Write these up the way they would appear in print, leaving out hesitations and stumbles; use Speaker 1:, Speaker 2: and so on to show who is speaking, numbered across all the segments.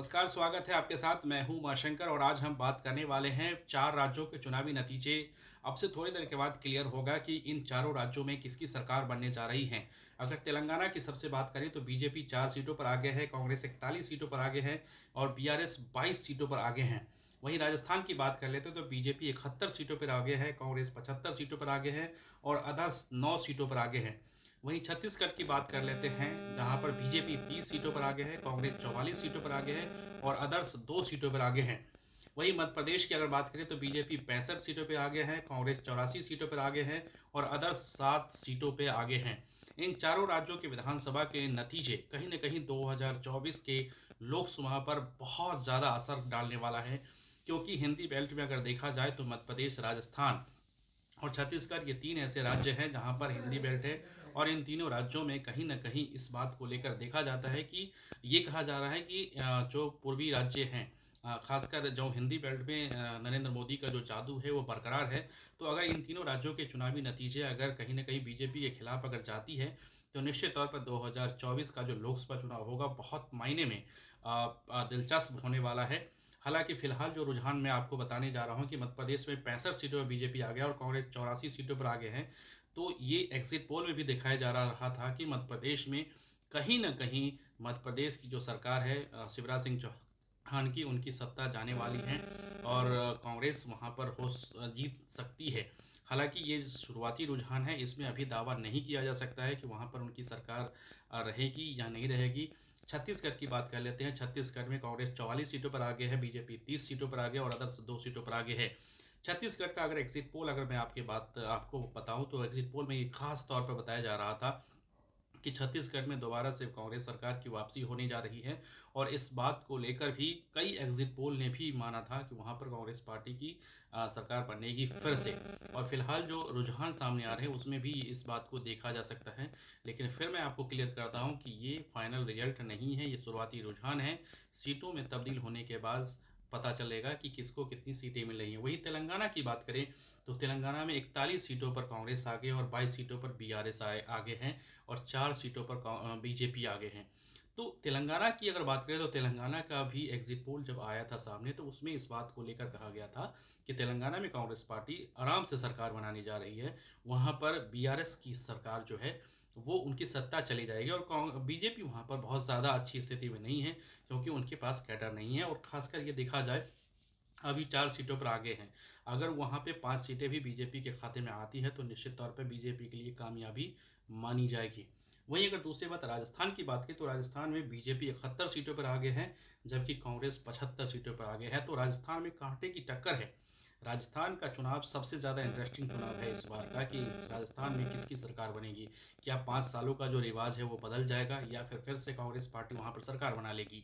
Speaker 1: नमस्कार, स्वागत है आपके साथ। मैं हूं उमाशंकर और आज हम बात करने वाले हैं 4 राज्यों के चुनावी नतीजे। अब से थोड़ी देर के बाद क्लियर होगा कि इन चारों राज्यों में किसकी सरकार बनने जा रही है। अगर तेलंगाना की सबसे बात करें तो बीजेपी 4 सीटों पर आगे है, कांग्रेस 41 सीटों पर आगे है और बीआरएस 22 सीटों पर आगे हैं। वहीं राजस्थान की बात कर लेते हैं तो बीजेपी 71 सीटों पर आगे है, कांग्रेस 75 सीटों पर आगे है और अदर्स 9 सीटों पर आगे है। वहीं छत्तीसगढ़ की बात कर लेते हैं, जहां पर बीजेपी 30 सीटों पर आगे है, कांग्रेस 44 सीटों पर आगे है और अदर्स 2 सीटों पर आगे हैं। वहीं मध्य प्रदेश की अगर बात करें तो बीजेपी 65 सीटों पर आगे है, कांग्रेस 84 सीटों पर आगे है और अदर्स 7 सीटों पर आगे हैं। इन चारों राज्यों के विधानसभा के नतीजे कहीं न कहीं 2024 के लोकसभा पर बहुत ज़्यादा असर डालने वाला है, क्योंकि हिंदी बेल्ट में अगर देखा जाए तो मध्य प्रदेश, राजस्थान और छत्तीसगढ़ ये 3 ऐसे राज्य हैं जहां पर हिंदी बेल्ट है। और इन तीनों राज्यों में कहीं न कहीं इस बात को लेकर देखा जाता है कि ये कहा जा रहा है कि जो पूर्वी राज्य हैं, खासकर जो हिंदी बेल्ट में नरेंद्र मोदी का जो जादू है वो बरकरार है। तो अगर इन तीनों राज्यों के चुनावी नतीजे अगर कहीं न कहीं बीजेपी के खिलाफ अगर जाती है, तो निश्चित तौर पर 2024 का जो लोकसभा चुनाव होगा बहुत मायने में दिलचस्प होने वाला है। हालांकि फिलहाल जो रुझान मैं आपको बताने जा रहा हूं कि मध्य प्रदेश में 65 सीटों पर बीजेपी आ गया और कांग्रेस 84 सीटों पर आगे है। तो ये एग्जिट पोल में भी दिखाया जा रहा था कि मध्य प्रदेश में कहीं ना कहीं मध्य प्रदेश की जो सरकार है, शिवराज सिंह चौहान की, उनकी सत्ता जाने वाली है और कांग्रेस वहां पर हो जीत सकती है। हालांकि ये शुरुआती रुझान है, इसमें अभी दावा नहीं किया जा सकता है कि वहां पर उनकी सरकार रहेगी या नहीं रहेगी। छत्तीसगढ़ की बात कर लेते हैं। छत्तीसगढ़ में कांग्रेस 44 सीटों पर आगे है, बीजेपी 30 सीटों पर आगे और अदर्स 2 सीटों पर आगे है। छत्तीसगढ़ का अगर एग्जिट पोल अगर मैं आपकी बात आपको बताऊं तो एग्जिट पोल में ये खास तौर पर बताया जा रहा था कि छत्तीसगढ़ में दोबारा से कांग्रेस सरकार की वापसी होने जा रही है। और इस बात को लेकर भी कई एग्जिट पोल ने भी माना था कि वहां पर कांग्रेस पार्टी की सरकार बनेगी फिर से। और फिलहाल जो रुझान सामने आ रहे हैं उसमें भी इस बात को देखा जा सकता है। लेकिन फिर मैं आपको क्लियर करता हूं कि ये फाइनल रिजल्ट नहीं है, ये शुरुआती रुझान है। सीटों में तब्दील होने के बाद पता चलेगा कि किसको कितनी सीटें मिल रही हैं। वही तेलंगाना की बात करें तो तेलंगाना में 41 सीटों पर कांग्रेस आगे और 22 सीटों पर बीआरएस आगे हैं और 4 सीटों पर बीजेपी आगे हैं। तो तेलंगाना की अगर बात करें तो तेलंगाना का भी एग्जिट पोल जब आया था सामने तो उसमें इस बात को लेकर कहा गया था कि तेलंगाना में कांग्रेस पार्टी आराम से सरकार बनाने जा रही है। वहां पर बीआरएस की सरकार जो है वो उनकी सत्ता चली जाएगी और बीजेपी वहां पर बहुत ज़्यादा अच्छी स्थिति में नहीं है, क्योंकि उनके पास कैडर नहीं है। और खासकर ये देखा जाए, अभी 4 सीटों पर आगे हैं। अगर वहां पे 5 सीटें भी बीजेपी के खाते में आती है तो निश्चित तौर पर बीजेपी के लिए कामयाबी मानी जाएगी। वहीं अगर दूसरी बात राजस्थान की बात की तो राजस्थान में बीजेपी 71 सीटों पर आगे है, जबकि कांग्रेस 75 सीटों पर आगे है। तो राजस्थान में कांटे की टक्कर है। राजस्थान का चुनाव सबसे ज़्यादा इंटरेस्टिंग चुनाव है इस बार का, कि राजस्थान में किसकी सरकार बनेगी। क्या 5 सालों का जो रिवाज है वो बदल जाएगा या फिर से कांग्रेस पार्टी वहां पर सरकार बना लेगी।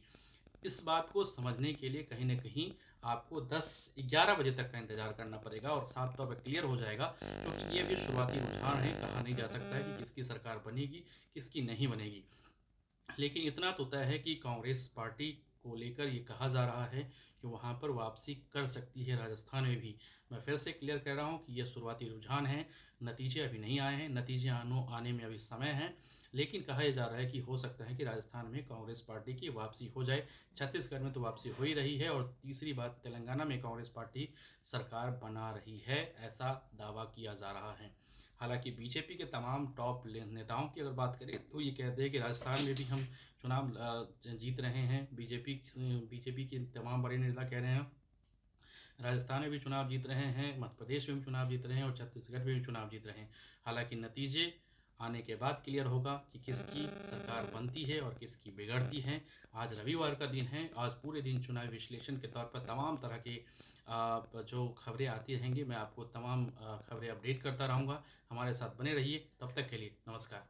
Speaker 1: इस बात को समझने के लिए कहीं न कहीं आपको 10-11 बजे तक का इंतज़ार करना पड़ेगा और साफ तौर पे क्लियर हो जाएगा, क्योंकि ये भी शुरुआती रुझान है, कहा नहीं जा सकता है कि किसकी सरकार बनेगी, किसकी नहीं बनेगी। लेकिन इतना तो तय है कि कांग्रेस पार्टी को लेकर ये कहा जा रहा है कि वहां पर वापसी कर सकती है राजस्थान में भी। मैं फिर से क्लियर कर रहा हूं कि ये शुरुआती रुझान है, नतीजे अभी नहीं आए हैं, नतीजे आने में अभी समय है। लेकिन कहा यह जा रहा है कि हो सकता है कि राजस्थान में कांग्रेस पार्टी की वापसी हो जाए। छत्तीसगढ़ में तो वापसी हो ही रही है और तीसरी बात, तेलंगाना में कांग्रेस पार्टी सरकार बना रही है, ऐसा दावा किया जा रहा है। हालांकि बीजेपी के तमाम टॉप नेताओं की अगर बात करें तो ये कहते हैं कि राजस्थान में भी हम चुनाव जीत रहे हैं। बीजेपी के तमाम बड़े नेता कह रहे हैं राजस्थान में भी चुनाव जीत रहे हैं, मध्य प्रदेश में भी चुनाव जीत रहे हैं और छत्तीसगढ़ में भी चुनाव जीत रहे हैं। हालांकि नतीजे आने के बाद क्लियर होगा कि किसकी सरकार बनती है और किसकी बिगड़ती है। आज रविवार का दिन है, आज पूरे दिन चुनाव विश्लेषण के तौर पर तमाम तरह के जो खबरें आती रहेंगी, मैं आपको तमाम खबरें अपडेट करता रहूँगा। हमारे साथ बने रहिए, तब तक के लिए नमस्कार।